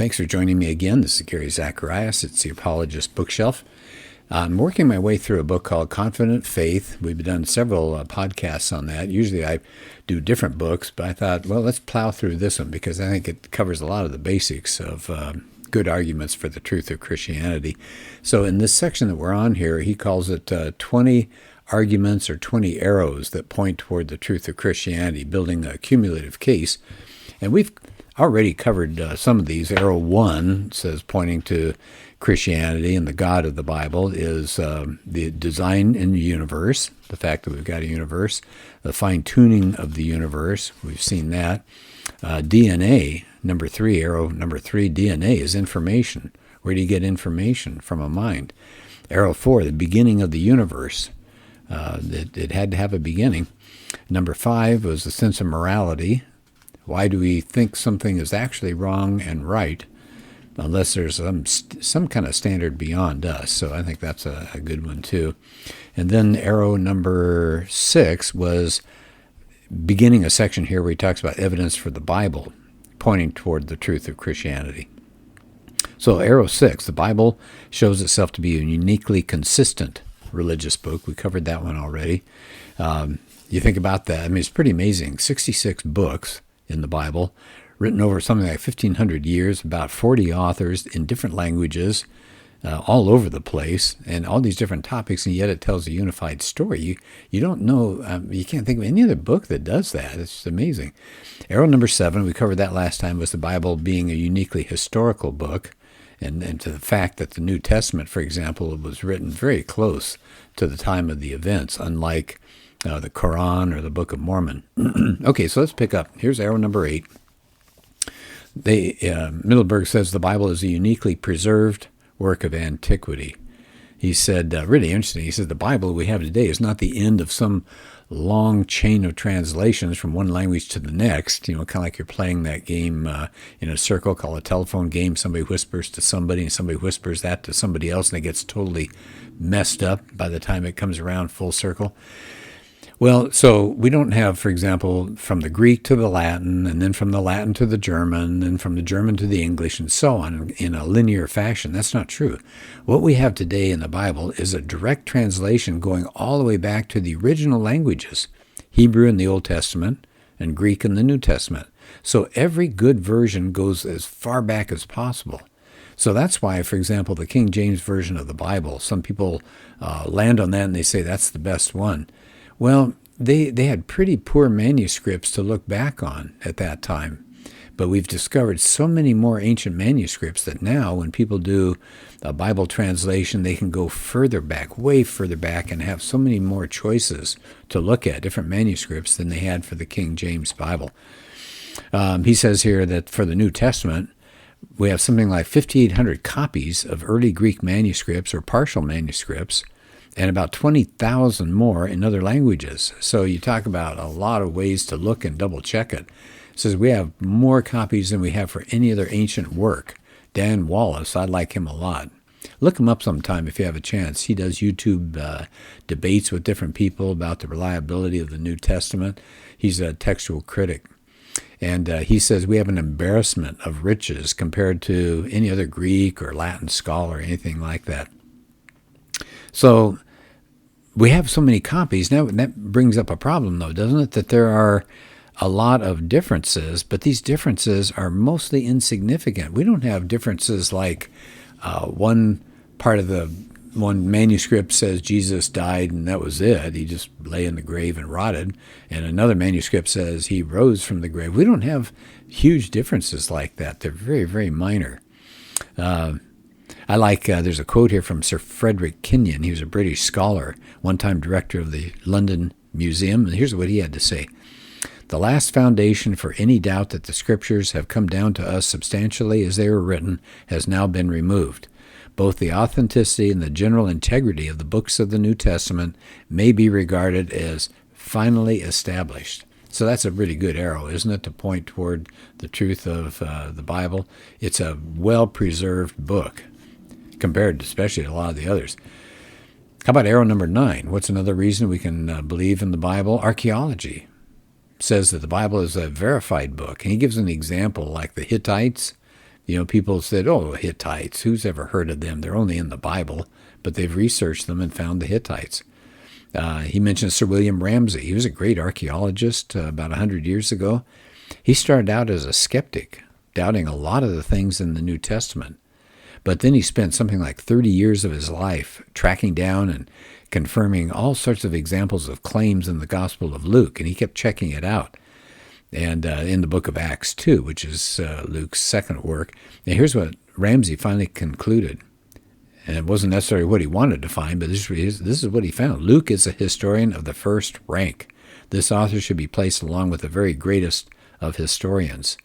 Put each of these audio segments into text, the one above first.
Thanks for joining me again. This is Gary Zacharias. It's the Apologist bookshelf. I'm working my way through a book called Confident Faith. We've done several podcasts on that. Usually I do different books, but I thought, well, let's plow through this one because I think it covers a lot of the basics of good arguments for the truth of Christianity. So in this section that we're on here, he calls it 20 arguments or 20 arrows that point toward the truth of Christianity, building a cumulative case. And we've already covered some of these. Arrow 1 says pointing to Christianity and the God of the Bible is the design in the universe, the fact that we've got a universe, the fine-tuning of the universe. We've seen that. DNA, number 3, arrow number 3, DNA is information. Where do you get information? From a mind. Arrow 4, the beginning of the universe. It had to have a beginning. Number 5 was the sense of morality. Why do we think something is actually wrong and right unless there's some kind of standard beyond us? So I think that's a good one too. And then arrow number 6 was beginning a section here where he talks about evidence for the Bible, pointing toward the truth of Christianity. So arrow 6, the Bible shows itself to be a uniquely consistent religious book. We covered that one already. You think about that. I mean, it's pretty amazing. 66 books in the Bible, written over something like 1,500 years, about 40 authors in different languages, all over the place, and all these different topics, and yet it tells a unified story. You don't know, you can't think of any other book that does that. It's just amazing. Arrow number 7, we covered that last time, was the Bible being a uniquely historical book, and to the fact that the New Testament, for example, was written very close to the time of the events, unlike the Quran or the Book of Mormon. Okay, so let's pick up. Here's arrow number 8. Mittelberg says the Bible is a uniquely preserved work of antiquity. He said, really interesting, he said the Bible we have today is not the end of some long chain of translations from one language to the next, kind of like you're playing that game in a circle called a telephone game. Somebody whispers to somebody and somebody whispers that to somebody else and it gets totally messed up by the time it comes around full circle. Well, so we don't have, for example, from the Greek to the Latin, and then from the Latin to the German, and from the German to the English, and so on, in a linear fashion. That's not true. What we have today in the Bible is a direct translation going all the way back to the original languages, Hebrew in the Old Testament and Greek in the New Testament. So every good version goes as far back as possible. So that's why, for example, the King James Version of the Bible, some people land on that and they say that's the best one. Well, they had pretty poor manuscripts to look back on at that time. But we've discovered so many more ancient manuscripts that now when people do a Bible translation, they can go further back, way further back, and have so many more choices to look at, different manuscripts, than they had for the King James Bible. He says here that for the New Testament, we have something like 5,800 copies of early Greek manuscripts or partial manuscripts, and about 20,000 more in other languages. So you talk about a lot of ways to look and double check it. It says we have more copies than we have for any other ancient work. Dan Wallace, I like him a lot. Look him up sometime if you have a chance. He does YouTube debates with different people about the reliability of the New Testament. He's a textual critic. And he says we have an embarrassment of riches compared to any other Greek or Latin scholar or anything like that. So we have so many copies. Now that brings up a problem, though, doesn't it? That there are a lot of differences, but these differences are mostly insignificant. We don't have differences like one part of the one manuscript says Jesus died and that was it. He just lay in the grave and rotted. And another manuscript says he rose from the grave. We don't have huge differences like that. They're very, very minor. I like, there's a quote here from Sir Frederick Kenyon. He was a British scholar, one-time director of the London Museum, and here's what he had to say. The last foundation for any doubt that the Scriptures have come down to us substantially as they were written has now been removed. Both the authenticity and the general integrity of the books of the New Testament may be regarded as finally established. So that's a really good arrow, isn't it, to point toward the truth of the Bible? It's a well-preserved book, compared especially to a lot of the others. How about arrow number 9? What's another reason we can believe in the Bible? Archaeology says that the Bible is a verified book. And he gives an example like the Hittites People said, oh, Hittites, who's ever heard of them? They're only in the Bible, but they've researched them and found the Hittites. He mentioned Sir William Ramsay. He was a great archaeologist about 100 years ago. He started out as a skeptic, doubting a lot of the things in the New Testament. But then he spent something like 30 years of his life tracking down and confirming all sorts of examples of claims in the Gospel of Luke, and he kept checking it out. And in the book of Acts, too, which is Luke's second work. And here's what Ramsay finally concluded. And it wasn't necessarily what he wanted to find, but this is what he found. Luke is a historian of the first rank. This author should be placed along with the very greatest of historians.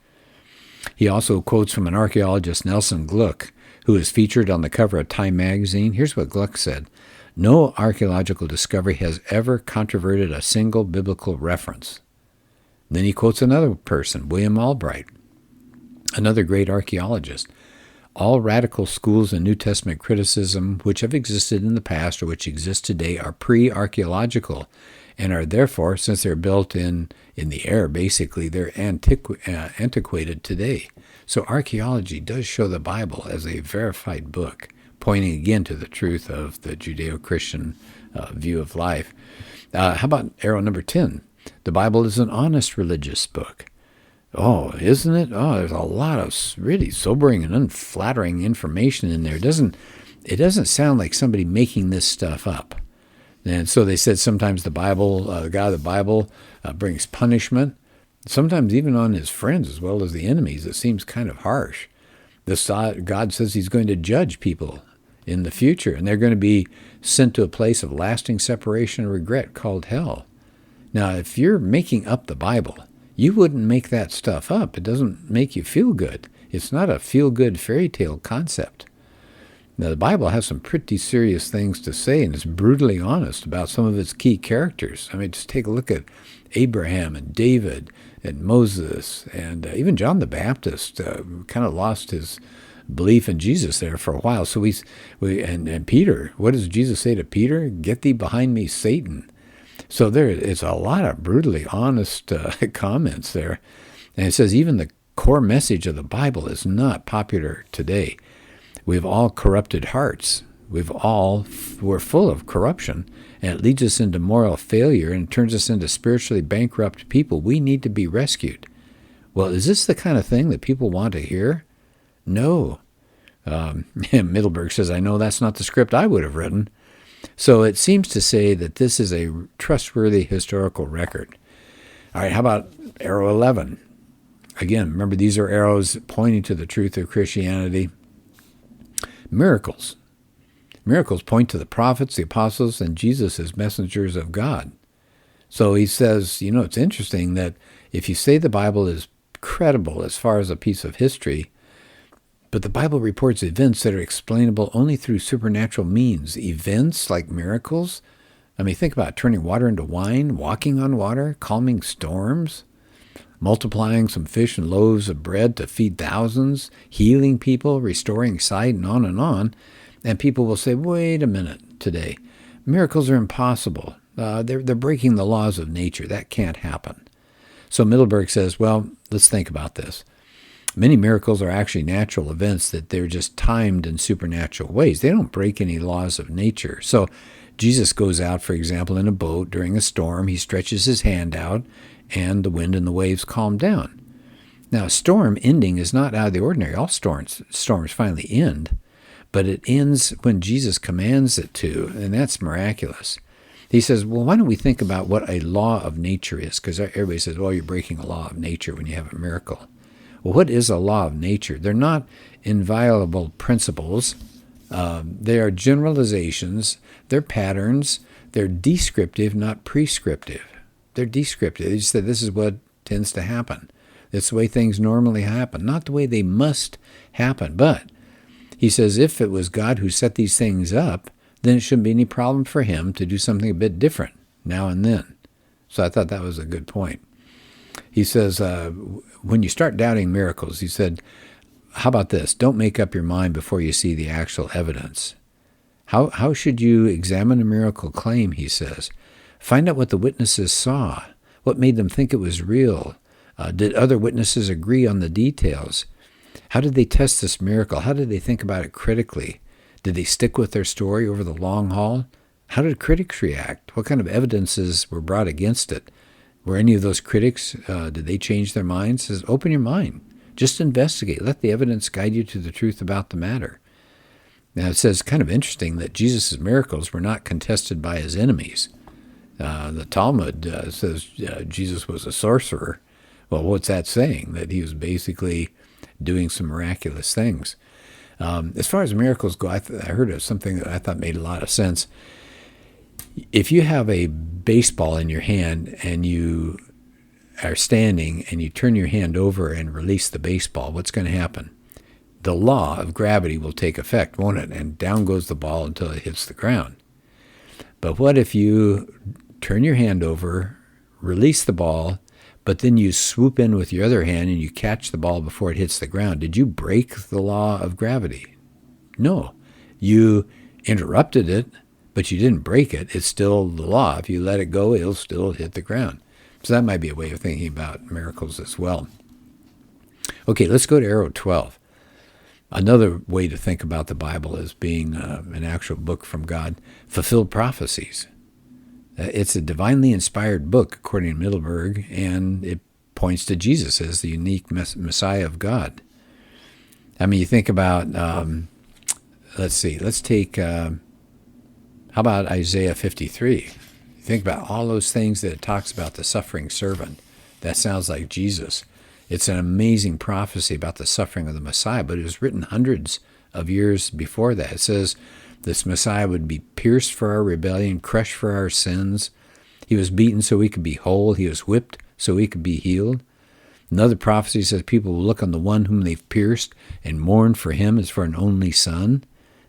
He also quotes from an archaeologist, Nelson Gluck, who is featured on the cover of Time magazine. Here's what Gluck said. No archaeological discovery has ever controverted a single biblical reference. Then he quotes another person, William Albright, another great archaeologist. All radical schools in New Testament criticism which have existed in the past or which exist today are pre-archaeological and are therefore, since they're built in the air, basically, they're antiquated today. So archaeology does show the Bible as a verified book, pointing again to the truth of the Judeo-Christian view of life. How about arrow number 10? The Bible is an honest religious book. Oh, isn't it? Oh, there's a lot of really sobering and unflattering information in there. It doesn't sound like somebody making this stuff up. And so they said sometimes the Bible, the God of the Bible, brings punishment, sometimes even on his friends as well as the enemies. It seems kind of harsh. God says he's going to judge people in the future, and they're going to be sent to a place of lasting separation and regret called hell. Now, if you're making up the Bible, you wouldn't make that stuff up. It doesn't make you feel good. It's not a feel-good fairy tale concept. Now, the Bible has some pretty serious things to say, and it's brutally honest about some of its key characters. I mean, just take a look at Abraham and David and Moses and even John the Baptist kind of lost his belief in Jesus there for a while. So and Peter, what does Jesus say to Peter? Get thee behind me, Satan. So it's a lot of brutally honest comments there. And it says even the core message of the Bible is not popular today. We've all corrupted hearts. We're full of corruption, and it leads us into moral failure and turns us into spiritually bankrupt people. We need to be rescued. Well, is this the kind of thing that people want to hear? No. Mittelberg says, I know that's not the script I would have written. So it seems to say that this is a trustworthy historical record. All right, how about arrow 11? Again, remember these are arrows pointing to the truth of Christianity. Miracles. Miracles point to the prophets, the apostles, and Jesus as messengers of God. So he says, it's interesting that if you say the Bible is credible as far as a piece of history, but the Bible reports events that are explainable only through supernatural means. Events like miracles. I mean, think about turning water into wine, walking on water, calming storms, multiplying some fish and loaves of bread to feed thousands, healing people, restoring sight, and on and on. And people will say, wait a minute today. Miracles are impossible. They're breaking the laws of nature. That can't happen. So Mittelberg says, well, let's think about this. Many miracles are actually natural events that they're just timed in supernatural ways. They don't break any laws of nature. So Jesus goes out, for example, in a boat during a storm. He stretches his hand out, and the wind and the waves calm down. Now, a storm ending is not out of the ordinary. All storms finally end, but it ends when Jesus commands it to, and that's miraculous. He says, well, why don't we think about what a law of nature is? Because everybody says, well, you're breaking a law of nature when you have a miracle. Well, what is a law of nature? They're not inviolable principles. They are generalizations. They're patterns. They're descriptive, not prescriptive. They're descriptive. They just said this is what tends to happen. It's the way things normally happen, not the way they must happen. But he says if it was God who set these things up, then it shouldn't be any problem for him to do something a bit different now and then. So I thought that was a good point. He says, when you start doubting miracles, he said, how about this? Don't make up your mind before you see the actual evidence. How should you examine a miracle claim, he says? Find out what the witnesses saw. What made them think it was real? Did other witnesses agree on the details? How did they test this miracle? How did they think about it critically? Did they stick with their story over the long haul? How did critics react? What kind of evidences were brought against it? Were any of those critics, did they change their minds? It says, open your mind. Just investigate. Let the evidence guide you to the truth about the matter. Now, it says, kind of interesting, that Jesus' miracles were not contested by his enemies. The Talmud says Jesus was a sorcerer. Well, what's that saying? That he was basically doing some miraculous things. As far as miracles go, I heard of something that I thought made a lot of sense. If you have a baseball in your hand and you are standing and you turn your hand over and release the baseball, what's going to happen? The law of gravity will take effect, won't it? And down goes the ball until it hits the ground. But what if you turn your hand over, release the ball, but then you swoop in with your other hand and you catch the ball before it hits the ground? Did you break the law of gravity? No. You interrupted it, but you didn't break it. It's still the law. If you let it go, it'll still hit the ground. So that might be a way of thinking about miracles as well. Okay, let's go to arrow 12. Another way to think about the Bible as being an actual book from God, fulfilled prophecies. It's a divinely inspired book, according to Mittelberg, and it points to Jesus as the unique Messiah of God. I mean, you think about, let's take, how about Isaiah 53? You think about all those things that it talks about the suffering servant. That sounds like Jesus. It's an amazing prophecy about the suffering of the Messiah, but it was written hundreds of years before that. It says this Messiah would be pierced for our rebellion, crushed for our sins. He was beaten so we could be whole. He was whipped so we could be healed. Another prophecy says people will look on the one whom they've pierced and mourn for him as for an only son.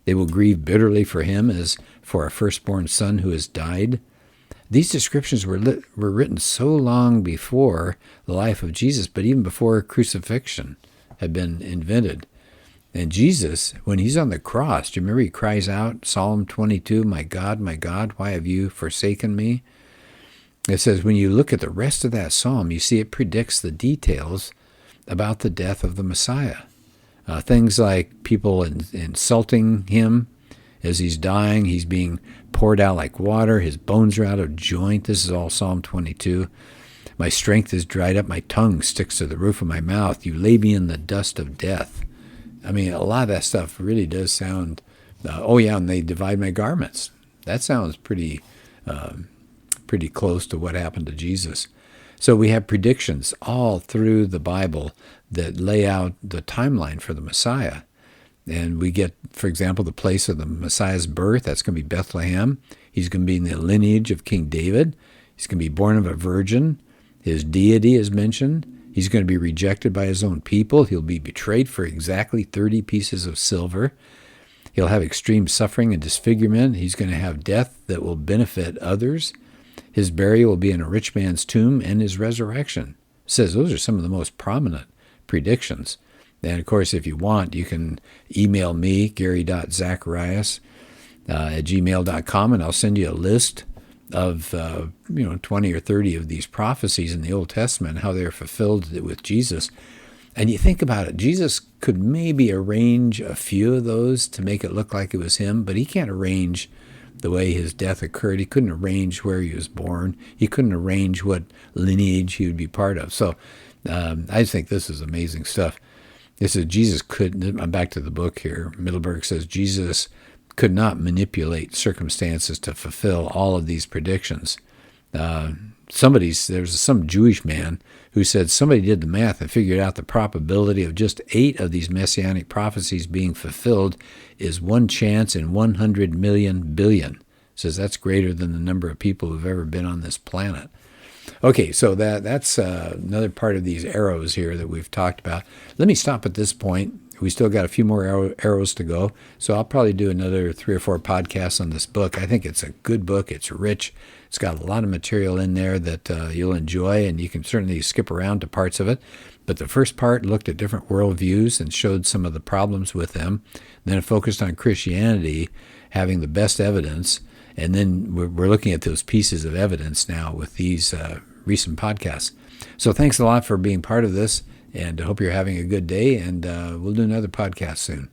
They will grieve bitterly for him as for a firstborn son who has died. These descriptions were written so long before the life of Jesus, but even before crucifixion had been invented. And Jesus, when he's on the cross, do you remember he cries out, Psalm 22, my God, why have you forsaken me? It says when you look at the rest of that psalm, you see it predicts the details about the death of the Messiah. Things like people insulting him as he's dying. He's being poured out like water. His bones are out of joint. This is all Psalm 22. My strength is dried up. My tongue sticks to the roof of my mouth. You lay me in the dust of death. I mean, a lot of that stuff really does sound, and they divide my garments. That sounds pretty close to what happened to Jesus. So we have predictions all through the Bible that lay out the timeline for the Messiah. And we get, for example, the place of the Messiah's birth. That's going to be Bethlehem. He's going to be in the lineage of King David. He's going to be born of a virgin. His deity is mentioned. He's going to be rejected by his own people. He'll be betrayed for exactly 30 pieces of silver. He'll have extreme suffering and disfigurement. He's going to have death that will benefit others. His burial will be in a rich man's tomb, and his resurrection. It says those are some of the most prominent predictions. And, of course, if you want, you can email me, gary.zacharias@gmail.com, and I'll send you a list of 20 or 30 of these prophecies in the Old Testament, how they're fulfilled with Jesus. And you think about it, Jesus could maybe arrange a few of those to make it look like it was him, but he can't arrange the way his death occurred. He couldn't arrange where he was born. He couldn't arrange what lineage he would be part of. So I think this is amazing stuff. This is Jesus couldn't, I'm back to the book here, Mittelberg says Jesus could not manipulate circumstances to fulfill all of these predictions. There's some Jewish man who said somebody did the math and figured out the probability of just 8 of these messianic prophecies being fulfilled is 1 chance in 100 million billion. Says that's greater than the number of people who've ever been on this planet. Okay, so that's another part of these arrows here that we've talked about. Let me stop at this point. We still got a few more arrows to go, so I'll probably do another 3 or 4 podcasts on this book. I think it's a good book. It's rich. It's got a lot of material in there that you'll enjoy, and you can certainly skip around to parts of it. But the first part looked at different worldviews and showed some of the problems with them. Then it focused on Christianity having the best evidence, and then we're looking at those pieces of evidence now with these recent podcasts. So thanks a lot for being part of this, And I hope you're having a good day, and we'll do another podcast soon.